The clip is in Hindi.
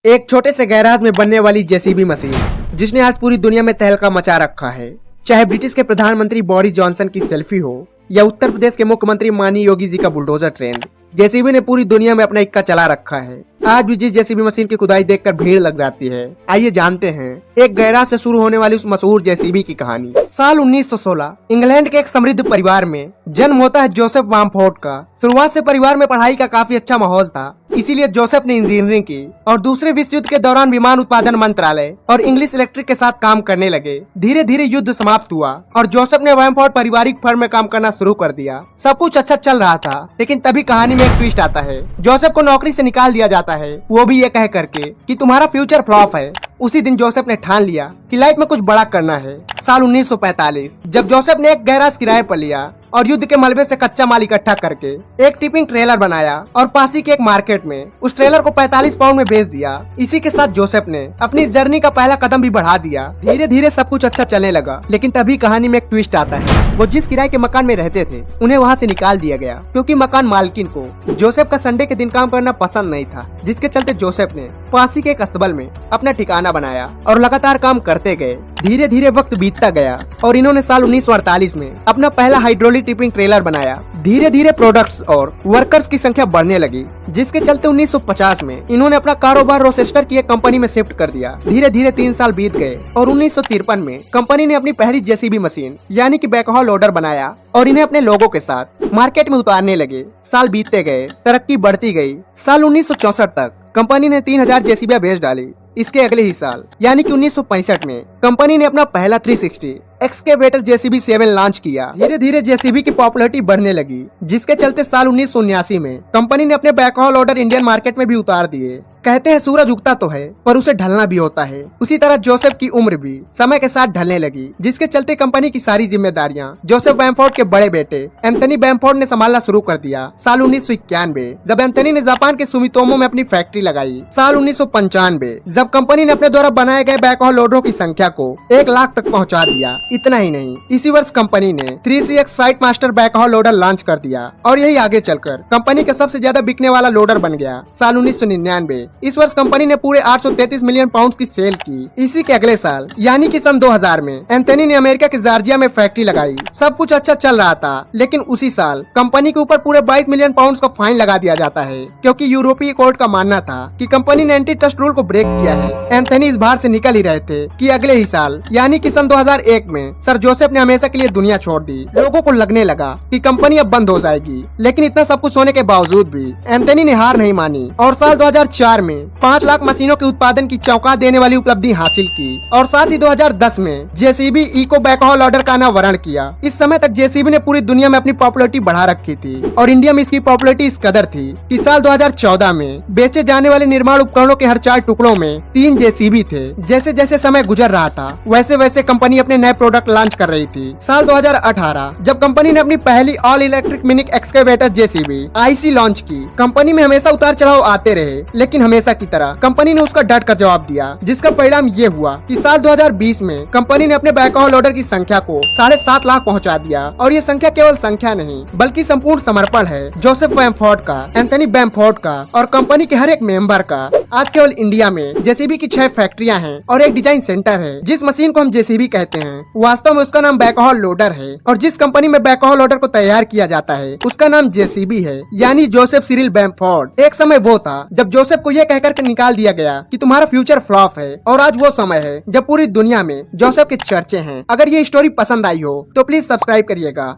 एक छोटे से गैराज में बनने वाली जेसीबी मशीन जिसने आज पूरी दुनिया में तहलका मचा रखा है। चाहे ब्रिटिश के प्रधानमंत्री बोरिस जॉनसन की सेल्फी हो या उत्तर प्रदेश के मुख्यमंत्री माननीय योगी जी का बुलडोजर ट्रेन, जेसीबी ने पूरी दुनिया में अपना इक्का चला रखा है। आज भी जिस जेसीबी मशीन की खुदाई देखकर भीड़ लग जाती है। आइए जानते हैं एक गैराज से शुरू होने वाली उस मशहूर जेसीबी की कहानी। साल 1916 इंग्लैंड के एक समृद्ध परिवार में जन्म होता है जोसेफ वामफोर्ड का। शुरुआत से परिवार में पढ़ाई का काफी अच्छा माहौल था, इसीलिए जोसेफ ने इंजीनियरिंग की और दूसरे विश्व युद्ध के दौरान विमान उत्पादन मंत्रालय और इंग्लिश इलेक्ट्रिक के साथ काम करने लगे। धीरे धीरे युद्ध समाप्त हुआ और जोसेफ ने वामफोर्ड पारिवारिक फर्म में काम करना शुरू कर दिया। सब कुछ अच्छा चल रहा था, लेकिन तभी कहानी में एक ट्विस्ट आता है। जोसेफ को नौकरी से निकाल दिया जाता है, वो भी ये कह करके कि तुम्हारा फ्यूचर फ्लॉप है। उसी दिन जोसेफ ने ठान लिया कि लाइफ में कुछ बड़ा करना है। साल 1945 जब जोसेफ ने एक गैराज किराए पर लिया और युद्ध के मलबे से कच्चा माल इकट्ठा करके एक टिपिंग ट्रेलर बनाया और पास ही के एक मार्केट में उस ट्रेलर को 45 पाउंड में बेच दिया। इसी के साथ जोसेफ ने अपनी जर्नी का पहला कदम भी बढ़ा दिया। धीरे धीरे सब कुछ अच्छा चलने लगा, लेकिन तभी कहानी में एक ट्विस्ट आता है। वो जिस किराए के मकान में रहते थे उन्हें वहाँ से निकाल दिया गया, क्योंकि मकान मालकिन को जोसेफ का संडे के दिन काम करना पसंद नहीं था, जिसके चलते जोसेफ ने पास ही के एक अस्तबल में अपना ठिकाना बनाया और लगातार काम करते गए। धीरे धीरे वक्त बीतता गया और इन्होंने साल 1948 में अपना पहला हाइड्रोलिक टिपिंग ट्रेलर बनाया। धीरे धीरे प्रोडक्ट्स और वर्कर्स की संख्या बढ़ने लगी, जिसके चलते 1950 में इन्होंने अपना कारोबार रोचेस्टर की एक कंपनी में शिफ्ट कर दिया। धीरे धीरे 3 साल बीत गए और 1953 में कंपनी ने अपनी पहली जेसीबी मशीन यानी कि बैकहो लोडर बनाया और इन्हें अपने लोगों के साथ मार्केट में उतारने लगे। साल बीतते गए, तरक्की बढ़ती गई। साल 1964 तक कंपनी ने 3000 जेसीबियां बेच डाली। इसके अगले ही साल यानी कि 1965 में कंपनी ने अपना पहला 360 एक्सकेवेटर जेसीबी 7 लॉन्च किया। धीरे धीरे जेसीबी की पॉपुलैरिटी बढ़ने लगी, जिसके चलते साल 1979 में कंपनी ने अपने बैकहो लोडर इंडियन मार्केट में भी उतार दिए। कहते हैं सूरज उगता तो है पर उसे ढलना भी होता है। उसी तरह जोसेफ की उम्र भी समय के साथ ढलने लगी, जिसके चलते कंपनी की सारी जिम्मेदारियां जोसेफ वामफोर्ड के बड़े बेटे एंथनी वामफोर्ड ने संभालना शुरू कर दिया। साल 1991 जब एंथनी ने जापान के सुमितोमो में अपनी फैक्ट्री लगाई। साल 1995 जब कंपनी ने अपने द्वारा बनाए गए बैकहो लोडरों की संख्या को 1 लाख तक पहुँचा दिया। इतना ही नहीं, इसी वर्ष कंपनी ने 3CX site master backhoe loader launch कर दिया और यही आगे चलकर कंपनी का सबसे ज्यादा बिकने वाला लोडर बन गया। साल 1999 इस वर्ष कंपनी ने पूरे 833 मिलियन पाउंड की सेल की। इसी के अगले साल यानी कि सन 2000 में एंथनी ने अमेरिका के जॉर्जिया में फैक्ट्री लगाई। सब कुछ अच्छा चल रहा था, लेकिन उसी साल कंपनी के ऊपर पूरे 22 मिलियन पाउंड का फाइन लगा दिया जाता है, क्योंकि यूरोपीय कोर्ट का मानना था कि कंपनी ने एंटी ट्रस्ट रूल को ब्रेक किया है। एंथनी इस बार से निकल ही रहे थे कि अगले ही साल यानी कि सन 2001 में सर जोसेफ ने हमेशा के लिए दुनिया छोड़ दी। लोगों को लगने लगा कि कंपनी अब बंद हो जाएगी, लेकिन इतना सब कुछ होने के बावजूद भी एंथनी ने हार नहीं मानी और साल 2004 में 5 लाख मशीनों के उत्पादन की चौंका देने वाली उपलब्धि हासिल की और साथ ही 2010 में जेसीबी इको बैकहो लोडर का अनावरण किया। इस समय तक जेसीबी ने पूरी दुनिया में अपनी पॉपुलैरिटी बढ़ा रखी थी और इंडिया में इसकी पॉपुलैरिटी इस कदर थी कि साल 2014 में बेचे जाने वाले निर्माण उपकरणों के हर 4 टुकड़ों में 3 जेसीबी थे। जैसे जैसे समय गुजर रहा था वैसे वैसे कंपनी अपने नए प्रोडक्ट लॉन्च कर रही थी। साल 2018 जब कंपनी ने अपनी पहली all electric mini excavator JCB IC launch की। कंपनी में हमेशा उतार चढ़ाव आते रहे, लेकिन हमेशा की तरह कंपनी ने उसका डट कर जवाब दिया, जिसका परिणाम ये हुआ कि साल 2020 में कंपनी ने अपने बैकहो लोडर की संख्या को 7.5 लाख पहुंचा दिया। और ये संख्या केवल संख्या नहीं बल्कि संपूर्ण समर्पण है जोसेफ वामफोर्ड का, एंथनी वामफोर्ड का और कंपनी के हर एक मेंबर का। आज केवल इंडिया में जेसीबी की 6 फैक्ट्रियां हैं और एक डिजाइन सेंटर है। जिस मशीन को हम जेसीबी कहते हैं वास्तव में उसका नाम बैकहो लोडर है, और जिस कंपनी में बैकहो लोडर को तैयार किया जाता है उसका नाम जेसीबी है, यानी जोसेफ सिरिल वामफोर्ड। एक समय वो था जब जोसेफ को यह कहकर के निकाल दिया गया कि तुम्हारा फ्यूचर फ्लॉप है, और आज वो समय है जब पूरी दुनिया में जोसेफ के चर्चे हैं। अगर ये स्टोरी पसंद आई हो तो प्लीज सब्सक्राइब करिएगा।